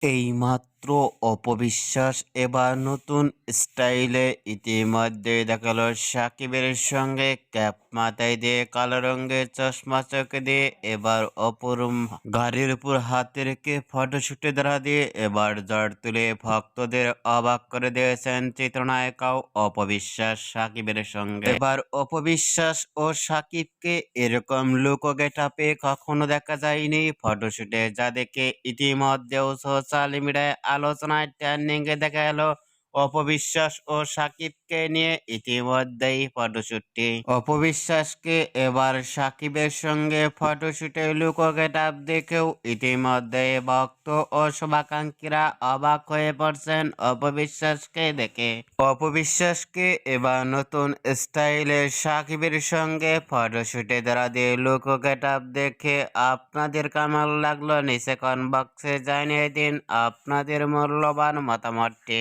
এইমাত্র অপবিশ্বাস এবার নতুন স্টাইলে ইতিমধ্যে দেখালো সাকিবের সঙ্গে ক্যাপ মাথায় দিয়ে কালো রঙের চশমা চোখে দিয়ে এবার অপরূপ গাড়ির উপর হাতে রেখে ফটোশুটে ধরা দিয়ে এবার জ্বর তুলে ভক্তদের অবাক করে দিয়েছেন চিত্রনায়িকাও অপবিশ্বাস সাকিবের সঙ্গে। এবার অপবিশ্বাস ও সাকিবকে এরকম লুকো গেটআপে কখনো দেখা যায়নি ফটোশুটে, যা দেখে ইতিমধ্যেও সোশ্যাল মিডিয়ায় আলোচনায় ট্রেন্ডিং এ দেখা গেল অপবিশ্বাস ও সাকিবকে নিয়ে ইতিমধ্যেই ফটোশুটটি। অপবিশ্বাসকে এবার সাকিবের সঙ্গে ফটোশুটে লুকো গেটআপ দেখেও ইতিমধ্যে ভক্ত ও শুভাকাঙ্ক্ষীরা অবাক হয়ে পড়ছেন অপবিশ্বাসকে দেখে। অপবিশ্বাসকে এবার নতুন স্টাইলে সাকিবের সঙ্গে ফটোশুটে ধরা দিয়ে লুকো গেটআপ দেখে আপনাদের কেমন লাগলো নিচে কমেন্ট বক্সে জানিয়ে দিন আপনাদের মূল্যবান মতামতটি।